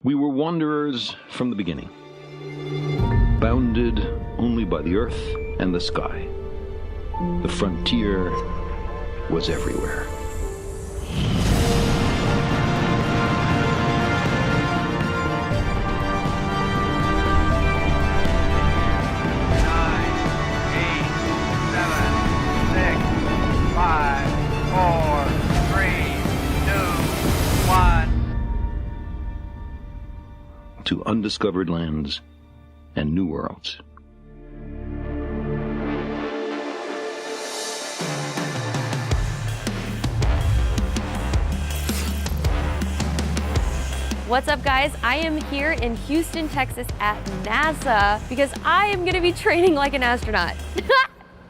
We were wanderers from the beginning, bounded only by the earth and the sky. The frontier was everywhere. To undiscovered lands and new worlds. What's up, guys? I am here in Houston, Texas at NASA because I am gonna be training like an astronaut.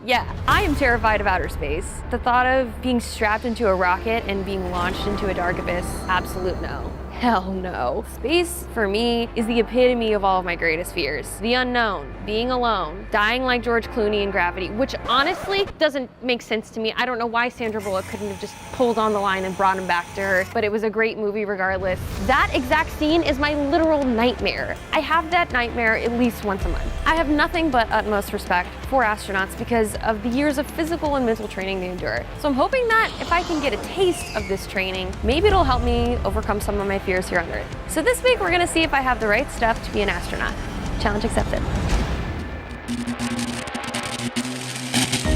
Yeah, I am terrified of outer space. The thought of being strapped into a rocket and being launched into a dark abyss, absolute no. Hell no. Space, for me, is the epitome of all of my greatest fears. The unknown, being alone, dying like George Clooney in Gravity, which honestly doesn't make sense to me. I don't know why Sandra Bullock couldn't have just pulled on the line and brought him back to her, but it was a great movie regardless. That exact scene is my literal nightmare. I have that nightmare at least once a month. I have nothing but utmost respect for astronauts because of the years of physical and mental training they endure. So I'm hoping that if I can get a taste of this training, maybe it'll help me overcome some of my fears here on Earth. So this week we're gonna see if I have the right stuff to be an astronaut. Challenge accepted.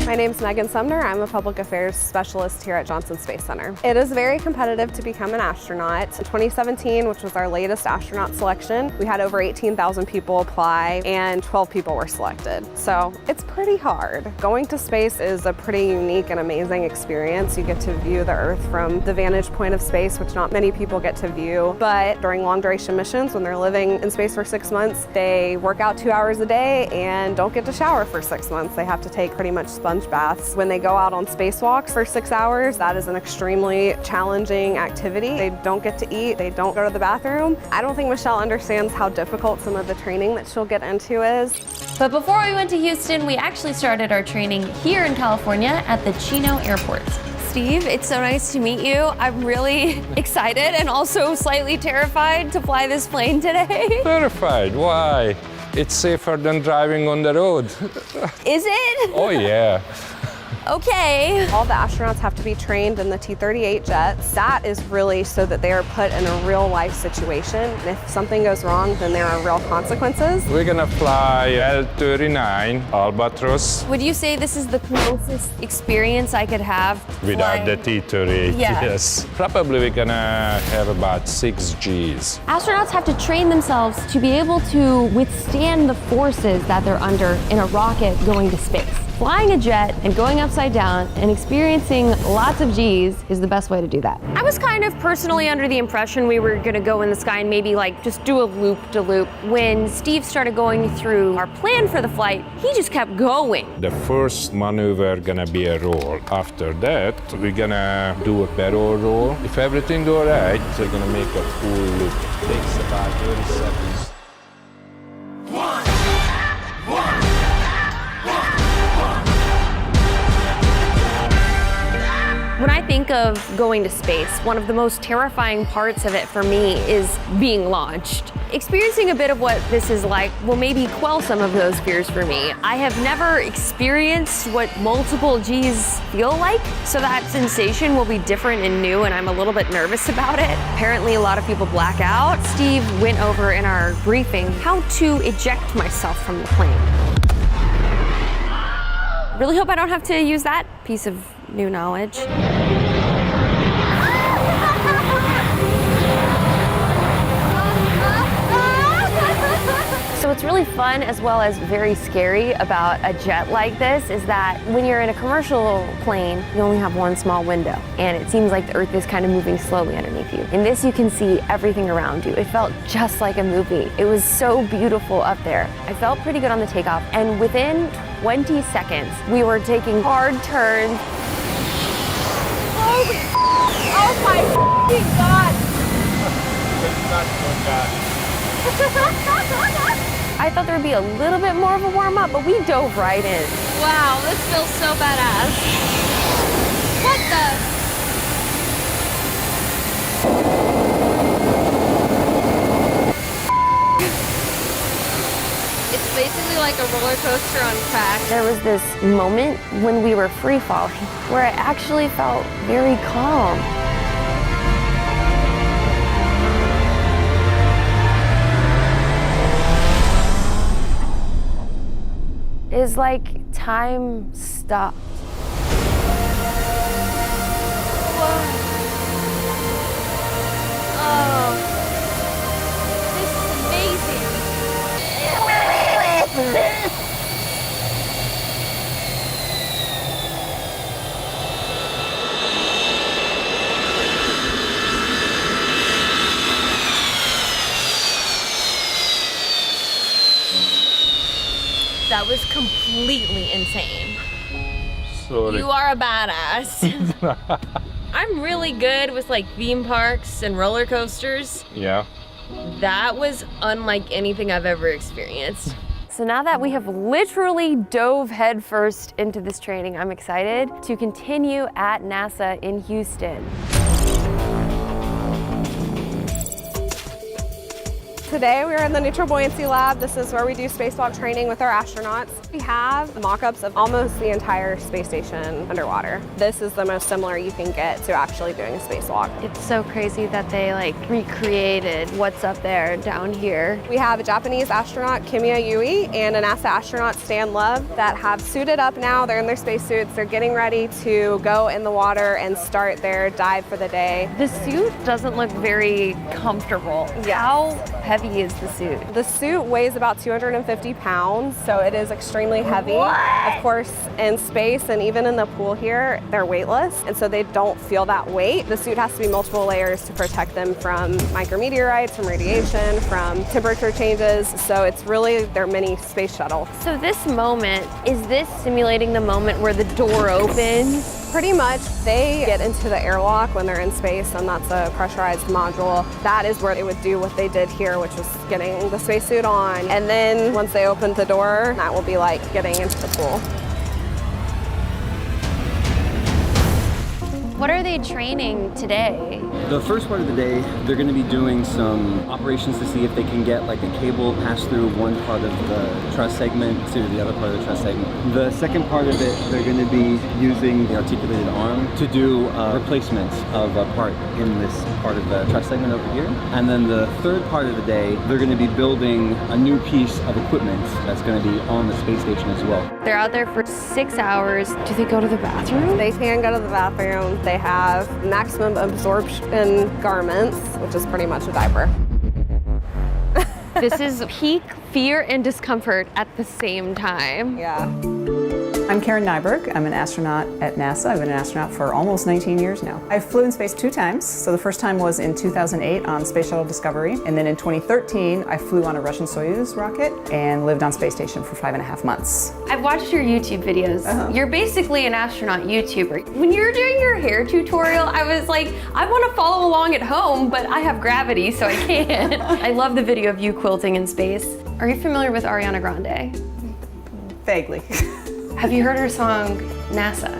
My name's Megan Sumner. I'm a public affairs specialist here at Johnson Space Center. It is very competitive to become an astronaut. In 2017, which was our latest astronaut selection, we had over 18,000 people apply and 12 people were selected. So it's pretty hard. Going to space is a pretty unique and amazing experience. You get to view the Earth from the vantage point of space, which not many people get to view. But during long duration missions, when they're living in space for 6 months, they work out 2 hours a day and don't get to shower for 6 months. They have to take pretty much sponge baths. When they go out on spacewalks for 6 hours, that is an extremely challenging activity. They don't get to eat, they don't go to the bathroom. I don't think Michelle understands how difficult some of the training that she'll get into is. But before we went to Houston, we actually started our training here in California at the Chino Airport. Steve, it's so nice to meet you. I'm really excited and also slightly terrified to fly this plane today. Terrified? Why? It's safer than driving on the road. Is it? Oh, yeah. Okay. All the astronauts have to be trained in the T-38 jets. That is really so that they are put in a real life situation. If something goes wrong, then there are real consequences. We're gonna fly L-39 Albatros. Would you say this is the closest experience I could have Without flying? the T-38, Yeah. yes. Probably we're gonna have about 6 Gs. Astronauts have to train themselves to be able to withstand the forces that they're under in a rocket going to space. Flying a jet and going upside down and experiencing lots of G's is the best way to do that. I was kind of personally under the impression we were gonna go in the sky and maybe like just do a loop-de-loop. When Steve started going through our plan for the flight, he just kept going. The first maneuver gonna be a roll. After that, we're gonna do a barrel roll. If everything go right, we're gonna make a full loop. Takes about 30 seconds. When I think of going to space, one of the most terrifying parts of it for me is being launched. Experiencing a bit of what this is like will maybe quell some of those fears for me. I have never experienced what multiple G's feel like, so that sensation will be different and new, and I'm a little bit nervous about it. Apparently a lot of people black out. Steve went over in our briefing how to eject myself from the plane. Really hope I don't have to use that piece of new knowledge. So what's really fun as well as very scary about a jet like this is that when you're in a commercial plane, you only have one small window, and it seems like the Earth is kind of moving slowly underneath you. In this, you can see everything around you. It felt just like a movie. It was so beautiful up there. I felt pretty good on the takeoff, and within 20 seconds, we were taking hard turns. Oh my God! I thought there would be a little bit more of a warm-up, but we dove right in. Wow, this feels so badass. What the? like a roller coaster on crack. There was this moment when we were free falling where I actually felt very calm. It's like time stopped. Oh, this is amazing. That was completely insane. Sorry. You are a badass. I'm really good with like theme parks and roller coasters. Yeah. That was unlike anything I've ever experienced. So now that we have literally dove headfirst into this training, I'm excited to continue at NASA in Houston. Today we are in the Neutral Buoyancy Lab. This is where we do spacewalk training with our astronauts. We have mock-ups of almost the entire space station underwater. This is the most similar you can get to actually doing a spacewalk. It's so crazy that they like recreated what's up there down here. We have a Japanese astronaut, Kimiya Yui, and a NASA astronaut, Stan Love, that have suited up now. They're in their spacesuits. They're getting ready to go in the water and start their dive for the day. The suit doesn't look very comfortable. Yes. How heavy is the suit? The suit weighs about 250 pounds, so it is extremely heavy. Of course, in space and even in the pool here, they're weightless, and so they don't feel that weight. The suit has to be multiple layers to protect them from micrometeorites, from radiation, from temperature changes, so it's really their mini space shuttle. So this moment, is this simulating the moment where the door opens? Pretty much, they get into the airlock when they're in space, and that's a pressurized module. That is where they would do what they did here, which was getting the spacesuit on. And then once they open the door, that will be like getting into the pool. What are they training today? The first part of the day, they're going to be doing some operations to see if they can get like a cable passed through one part of the truss segment to the other part of the truss segment. The second part of it, they're going to be using the articulated arm to do replacements of a part in this part of the truss segment over here. And then the third part of the day, they're going to be building a new piece of equipment that's going to be on the space station as well. They're out there for 6 hours. Do they go to the bathroom? They can go to the bathroom. They have maximum absorption garments, which is pretty much a diaper. This is peak fear and discomfort at the same time. Yeah. I'm Karen Nyberg. I'm an astronaut at NASA. I've been an astronaut for almost 19 years now. I flew in space 2 times. So the first time was in 2008 on Space Shuttle Discovery. And then in 2013, I flew on a Russian Soyuz rocket and lived on space station for 5.5 months. I've watched your YouTube videos. You're basically an astronaut YouTuber. When you're doing your hair tutorial, I was like, I want to follow along at home, but I have gravity, so I can't. I love the video of you quilting in space. Are you familiar with Ariana Grande? Vaguely. Have you heard her song, NASA?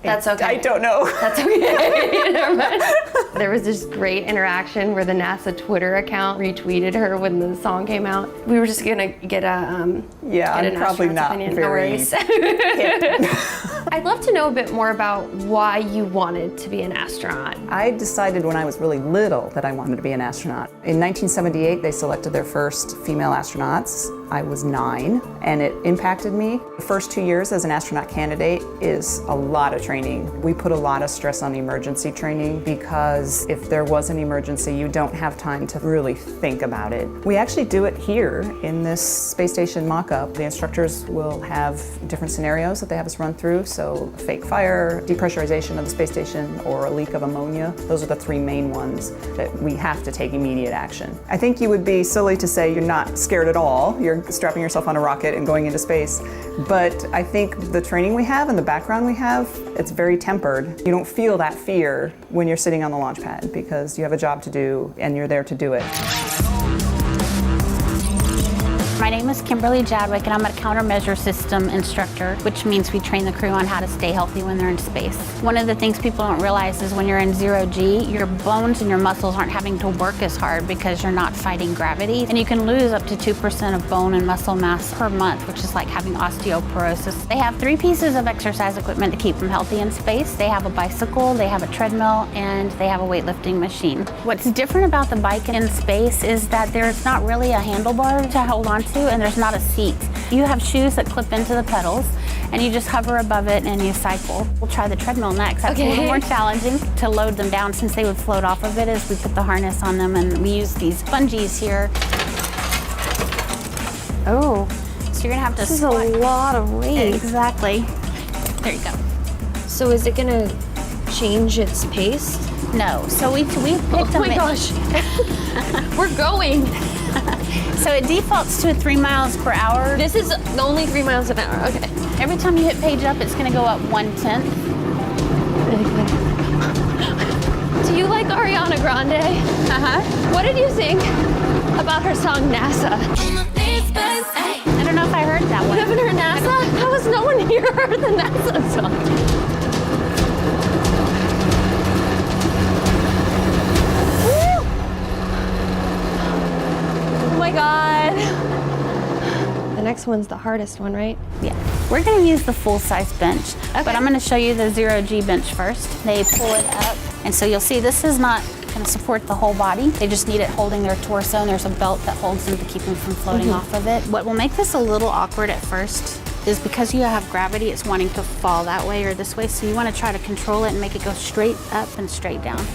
That's okay. I don't know. That's okay. Never mind. There was this great interaction where the NASA Twitter account retweeted her when the song came out. We were just gonna get a Yeah, get I'm probably not opinion. very No I'd love to know a bit more about why you wanted to be an astronaut. I decided when I was really little that I wanted to be an astronaut. In 1978, they selected their first female astronauts. I was 9, and it impacted me. The first 2 years as an astronaut candidate is a lot of training. We put a lot of stress on emergency training because if there was an emergency, you don't have time to really think about it. We actually do it here in this space station mock-up. The instructors will have different scenarios that they have us run through. So a fake fire, depressurization of the space station, or a leak of ammonia. Those are the 3 main ones that we have to take immediate action. I think you would be silly to say you're not scared at all. You're strapping yourself on a rocket and going into space. But I think the training we have and the background we have, it's very tempered. You don't feel that fear when you're sitting on the launch pad because you have a job to do and you're there to do it. My name is Kimberly Jadwick, and I'm a countermeasure system instructor, which means we train the crew on how to stay healthy when they're in space. One of the things people don't realize is when you're in zero G, your bones and your muscles aren't having to work as hard because you're not fighting gravity. And you can lose up to 2% of bone and muscle mass per month, which is like having osteoporosis. They have 3 pieces of exercise equipment to keep them healthy in space. They have a bicycle, they have a treadmill, and they have a weightlifting machine. What's different about the bike in space is that there's not really a handlebar to hold on to, and there's not a seat. You have shoes that clip into the pedals, and you just hover above it and you cycle. We'll try the treadmill next. That's a little more challenging to load them down since they would float off of it as we put the harness on them, and we use these bungees here. Oh, So you're gonna have to this is a lot of weight. Exactly. There you go. So is it gonna change its pace? No, so we picked Oh them. my gosh, we're going. So it defaults to 3 miles per hour. This is only 3 miles an hour, okay. Every time you hit page up, it's gonna go up 1/10. Do you like Ariana Grande? What did you think about her song NASA? I don't know if I heard that You one. haven't heard NASA? How has no one here heard the NASA song? Oh my God. The next one's the hardest one, right? Yeah. We're gonna use the full-size bench, but I'm gonna show you the zero G bench first. They pull it up, and so you'll see this is not gonna support the whole body. They just need it holding their torso, and there's a belt that holds them to keep them from floating off of it. What will make this a little awkward at first is because you have gravity, it's wanting to fall that way or this way, so you wanna try to control it and make it go straight up and straight down.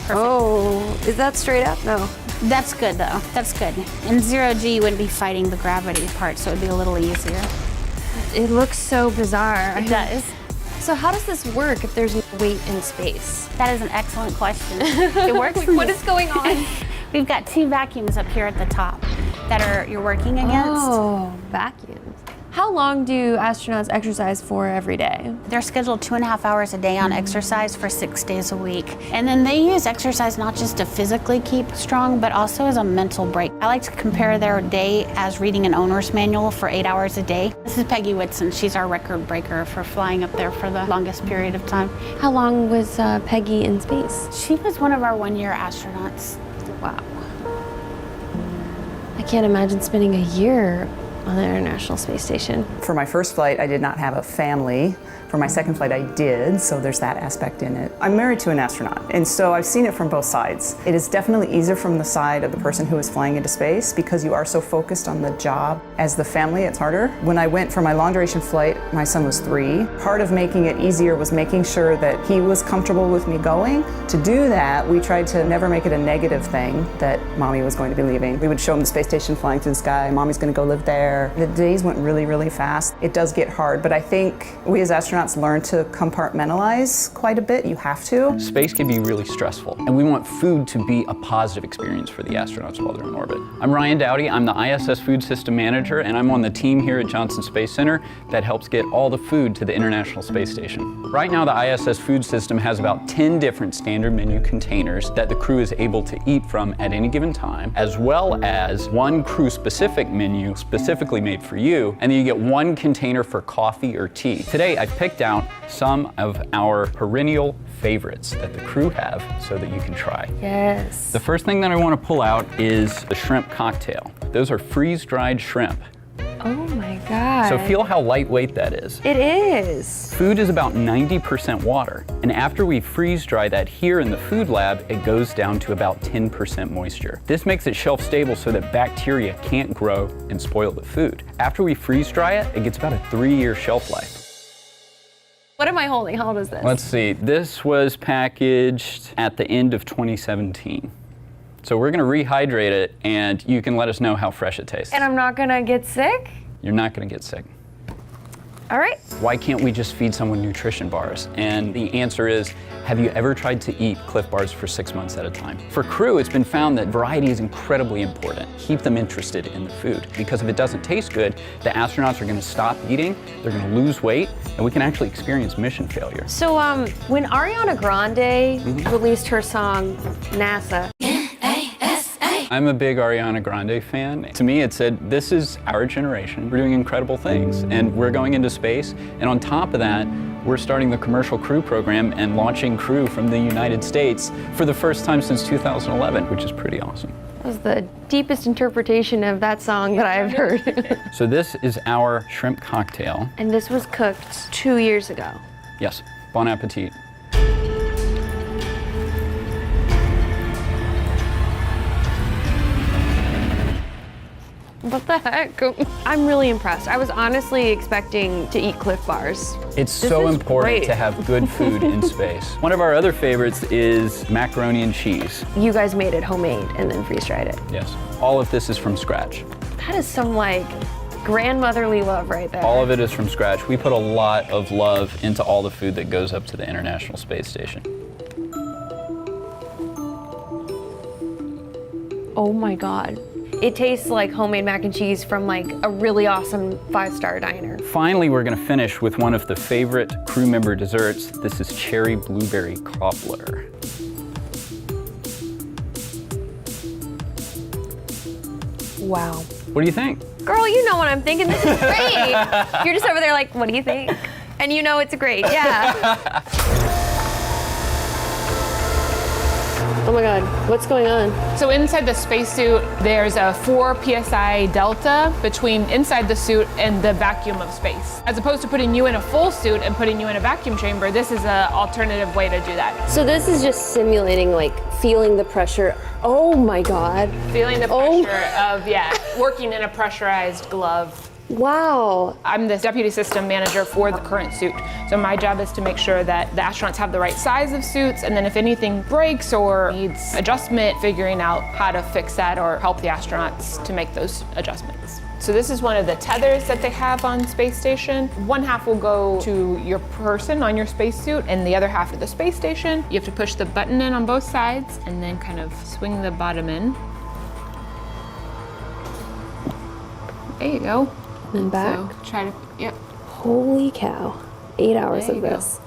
Perfect. Oh, is that straight up? No. That's good though, that's good. In zero G, you wouldn't be fighting the gravity part, so it'd be a little easier. It looks so bizarre. It does. So how does this work if there's no weight in space? That is an excellent question. It works. What is going on? We've got 2 vacuums up here at the top that you're working against. Oh, vacuums. How long do astronauts exercise for every day? They're scheduled 2.5 hours a day on exercise for 6 days a week. And then they use exercise not just to physically keep strong, but also as a mental break. I like to compare their day as reading an owner's manual for 8 hours a day. This is Peggy Whitson. She's our record breaker for flying up there for the longest period of time. How long was Peggy in space? She was one of our 1-year astronauts. Wow. I can't imagine spending a year on the International Space Station. For my first flight, I did not have a family. For my second flight, I did, so there's that aspect in it. I'm married to an astronaut, and so I've seen it from both sides. It is definitely easier from the side of the person who is flying into space because you are so focused on the job. As the family, it's harder. When I went for my long duration flight, my son was 3. Part of making it easier was making sure that he was comfortable with me going. To do that, we tried to never make it a negative thing that mommy was going to be leaving. We would show him the space station flying through the sky, mommy's gonna go live there. The days went really, really fast. It does get hard, but I think we as astronauts learn to compartmentalize quite a bit. You have to. Space can be really stressful, and we want food to be a positive experience for the astronauts while they're in orbit. I'm Ryan Dowdy, I'm the ISS Food System Manager, and I'm on the team here at Johnson Space Center that helps get all the food to the International Space Station. Right now, the ISS Food System has about 10 different standard menu containers that the crew is able to eat from at any given time, as well as one crew-specific menu specifically made for you, and then you get 1 container for coffee or tea. Today, I've picked out some of our perennial favorites that the crew have so that you can try. Yes. The first thing that I want to pull out is the shrimp cocktail. Those are freeze-dried shrimp. Oh my God. So feel how lightweight that is. It is. Food is about 90% water, and after we freeze dry that here in the food lab, it goes down to about 10% moisture. This makes it shelf stable so that bacteria can't grow and spoil the food. After we freeze dry it, it gets about a 3-year shelf life. What am I holding? How old is this? Let's see, this was packaged at the end of 2017. So we're gonna rehydrate it, and you can let us know how fresh it tastes. And I'm not gonna get sick? You're not gonna get sick. All right. Why can't we just feed someone nutrition bars? And the answer is, have you ever tried to eat Clif Bars for 6 months at a time? For crew, it's been found that variety is incredibly important. Keep them interested in the food, because if it doesn't taste good, the astronauts are gonna stop eating, they're gonna lose weight, and we can actually experience mission failure. So when Ariana Grande released her song, NASA, I'm a big Ariana Grande fan. To me, it said, this is our generation. We're doing incredible things, and we're going into space. And on top of that, we're starting the commercial crew program and launching crew from the United States for the first time since 2011, which is pretty awesome. That was the deepest interpretation of that song that I've heard. So this is our shrimp cocktail. And this was cooked 2 years ago. Yes, bon appetit. What the heck? I'm really impressed. I was honestly expecting to eat Cliff Bars. It's so important great. to have good food in space. One of our other favorites is macaroni and cheese. You guys made it homemade and then freeze-dried it. Yes, all of this is from scratch. That is some like grandmotherly love right there. All of it is from scratch. We put a lot of love into all the food that goes up to the International Space Station. Oh my God. It tastes like homemade mac and cheese from like a really awesome 5-star diner. Finally, we're gonna finish with one of the favorite crew member desserts. This is cherry blueberry cobbler. Wow. What do you think? Girl, you know what I'm thinking. This is great. You're just over there like, what do you think? And you know it's great, yeah. Oh my God, what's going on? So inside the spacesuit, there's a 4 psi delta between inside the suit and the vacuum of space. As opposed to putting you in a full suit and putting you in a vacuum chamber, this is an alternative way to do that. So this is just simulating like feeling the pressure. Oh my God. Feeling the pressure of, working in a pressurized glove. Wow. I'm the deputy system manager for the current suit. So my job is to make sure that the astronauts have the right size of suits, and then if anything breaks or needs adjustment, figuring out how to fix that or help the astronauts to make those adjustments. So this is one of the tethers that they have on space station. One half will go to your person on your spacesuit, and the other half to the space station. You have to push the button in on both sides and then kind of swing the bottom in. There you go. And back. So try to, yep. Holy cow. 8 hours of this.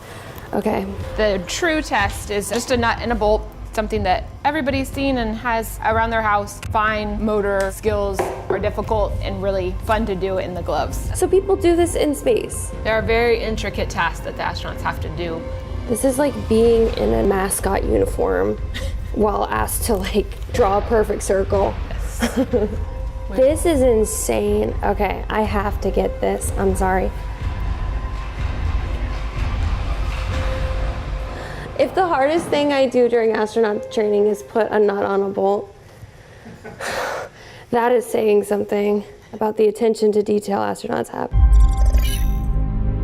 Okay. The true test is just a nut and a bolt, something that everybody's seen and has around their house. Fine motor skills are difficult and really fun to do in the gloves. So people do this in space. There are very intricate tasks that the astronauts have to do. This is like being in a mascot uniform while asked to like draw a perfect circle. Yes. This is insane. Okay, I have to get this. I'm sorry. If the hardest thing I do during astronaut training is put a nut on a bolt, that is saying something about the attention to detail astronauts have.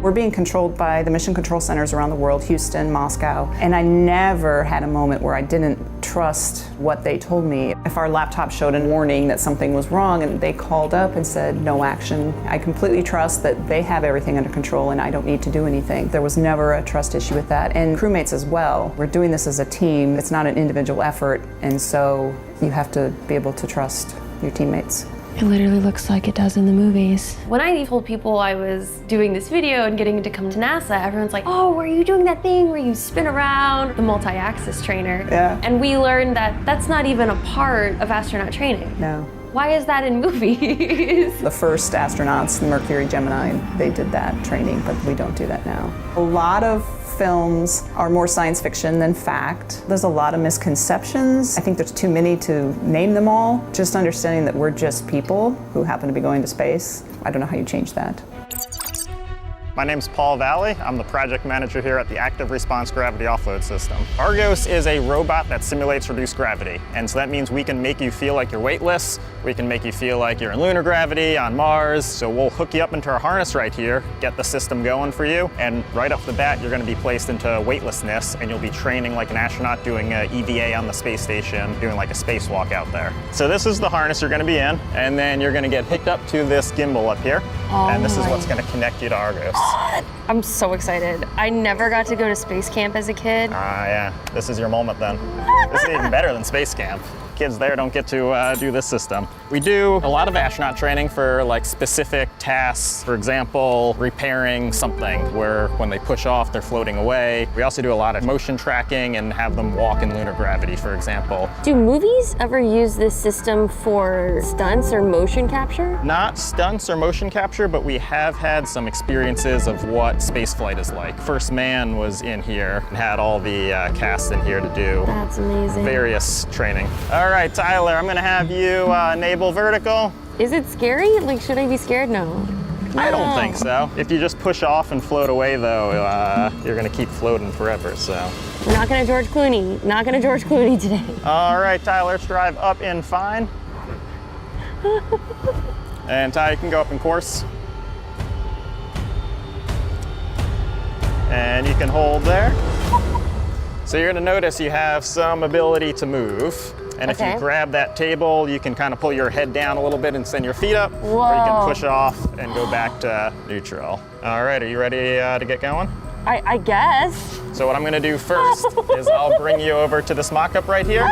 We're being controlled by the mission control centers around the world, Houston, Moscow, and I never had a moment where I didn't trust what they told me. If our laptop showed a warning that something was wrong and they called up and said no action, I completely trust that they have everything under control and I don't need to do anything. There was never a trust issue with that. And crewmates as well. We're doing this as a team. It's not an individual effort, and so you have to be able to trust your teammates. It literally looks like it does in the movies. When I told people I was doing this video and getting to come to NASA, everyone's like, oh, were you doing that thing where you spin around? The multi-axis trainer. Yeah. And we learned that that's not even a part of astronaut training. No. Why is that in movies? The first astronauts, the Mercury, Gemini, they did that training, but we don't do that now. A lot of films are more science fiction than fact. There's a lot of misconceptions. I think there's too many to name them all. Just understanding that we're just people who happen to be going to space. I don't know how you change that. My name's Paul Valley. I'm the project manager here at the Active Response Gravity Offload System. Argos is a robot that simulates reduced gravity, and so that means we can make you feel like you're weightless, we can make you feel like you're in lunar gravity on Mars, so we'll hook you up into our harness right here, get the system going for you, and right off the bat you're going to be placed into weightlessness, and you'll be training like an astronaut doing EVA on the space station, doing like a spacewalk out there. So this is the harness you're going to be in, and then you're going to get hooked up to this gimbal up here, and this is what's going to connect you to Argos. I'm so excited. I never got to go to space camp as a kid. Yeah. This is your moment then. This is even better than space camp. kids there don't get to do this system. We do a lot of astronaut training for like specific tasks. For example, repairing something where when they push off, they're floating away. We also do a lot of motion tracking and have them walk in lunar gravity, for example. Do movies ever use this system for stunts or motion capture? Not stunts or motion capture, but we have had some experiences of what spaceflight is like. First Man was in here and had all the cast in here to do That's amazing. various training. All right, Tyler, I'm gonna have you enable vertical. Is it scary? Like, should I be scared? No. I don't think so. If you just push off and float away though, you're gonna keep floating forever, so. We're not gonna George Clooney. Not gonna George Clooney today. All right, Tyler, let's drive up in fine. And Ty, you can go up in course. And you can hold there. So you're gonna notice you have some ability to move. And if you grab that table, you can kind of pull your head down a little bit and send your feet up. Whoa. Or you can push off and go back to neutral. All right, are you ready to get going? I guess. So what I'm gonna do first is I'll bring you over to this mock-up right here.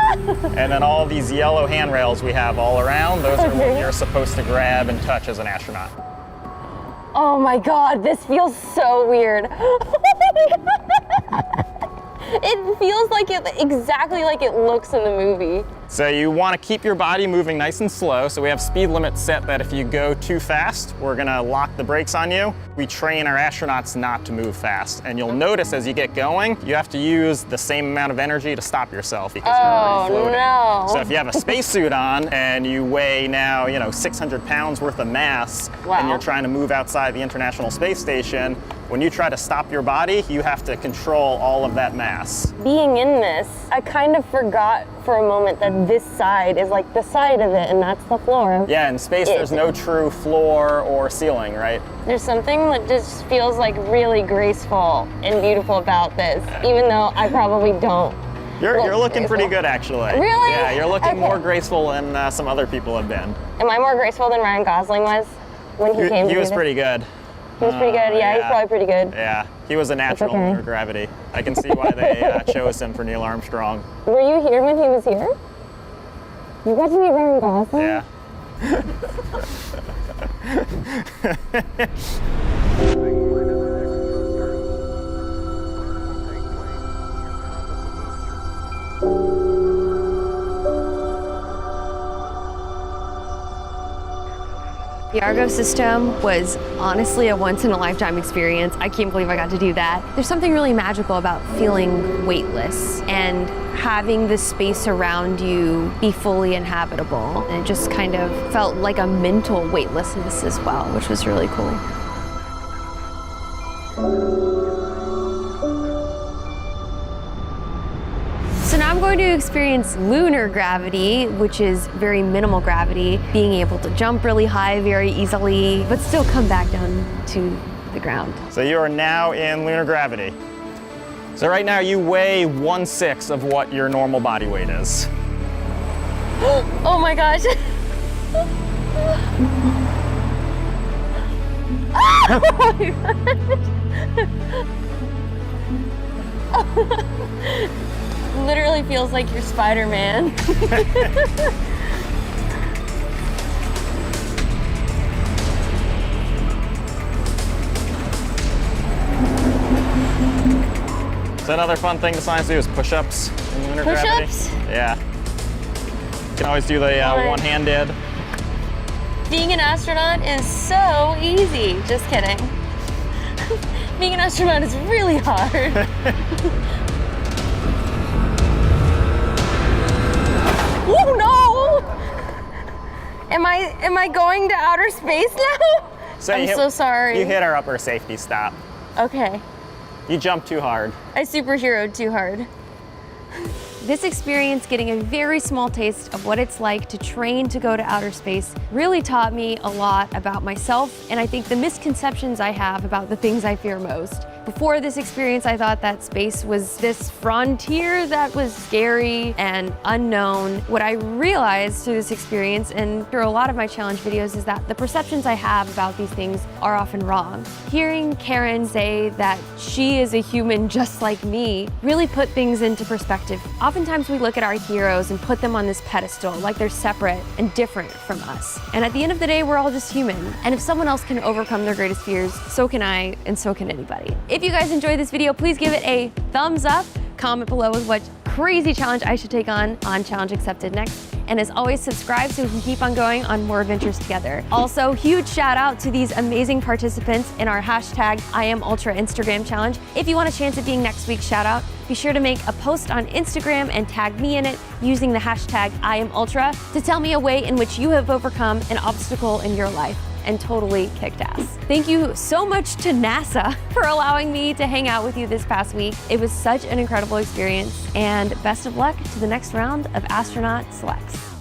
And then all these yellow handrails we have all around, those are what you're supposed to grab and touch as an astronaut. Oh my God, this feels so weird. It feels like exactly like it looks in the movie. So you want to keep your body moving nice and slow. So we have speed limits set that if you go too fast, we're going to lock the brakes on you. We train our astronauts not to move fast. And you'll notice as you get going, you have to use the same amount of energy to stop yourself because you're already floating. No. So if you have a spacesuit on and you weigh now, 600 pounds worth of mass, and you're trying to move outside the International Space Station, when you try to stop your body, you have to control all of that mass. Being in this, I kind of forgot for a moment that this side is like the side of it and that's the floor. Yeah, in space there's no true floor or ceiling, right? There's something that just feels like really graceful and beautiful about this, even though I probably don't. You're looking pretty good, actually. Really? Yeah, you're looking more graceful than some other people have been. Am I more graceful than Ryan Gosling was when he came to He was do this? pretty good. He was pretty good, yeah, he's probably pretty good. Yeah, he was a natural under gravity. I can see why they chose him for Neil Armstrong. Were you here when he was here? You got to meet Ryan Gosling? Yeah. The Argo system was honestly a once-in-a-lifetime experience. I can't believe I got to do that. There's something really magical about feeling weightless and having the space around you be fully inhabitable. And it just kind of felt like a mental weightlessness as well, which was really cool. So now I'm going to experience lunar gravity, which is very minimal gravity, being able to jump really high very easily, but still come back down to the ground. So you are now in lunar gravity. So right now you weigh 1/6 of what your normal body weight is. Oh my gosh. Oh my gosh. Literally feels like you're Spider-Man. So another fun thing to science do is push-ups in lunar gravity. Push-ups? Yeah. You can always do the one-handed. Being an astronaut is so easy. Just kidding. Being an astronaut is really hard. Oh no! Am I going to outer space now? I'm so sorry. You hit our upper safety stop. Okay. You jumped too hard. I superheroed too hard. This experience, getting a very small taste of what it's like to train to go to outer space, really taught me a lot about myself and I think the misconceptions I have about the things I fear most. Before this experience, I thought that space was this frontier that was scary and unknown. What I realized through this experience and through a lot of my challenge videos is that the perceptions I have about these things are often wrong. Hearing Karen say that she is a human just like me really put things into perspective. Oftentimes we look at our heroes and put them on this pedestal like they're separate and different from us. And at the end of the day, we're all just human. And if someone else can overcome their greatest fears, so can I, and so can anybody. If you guys enjoyed this video, please give it a thumbs up. Comment below with what crazy challenge I should take on Challenge Accepted next. And as always, subscribe so we can keep on going on more adventures together. Also, huge shout out to these amazing participants in our hashtag #IamUltra Instagram challenge. If you want a chance at being next week's shout out, be sure to make a post on Instagram and tag me in it using the hashtag #IamUltra to tell me a way in which you have overcome an obstacle in your life and totally kicked ass. Thank you so much to NASA for allowing me to hang out with you this past week. It was such an incredible experience, and best of luck to the next round of astronaut selects.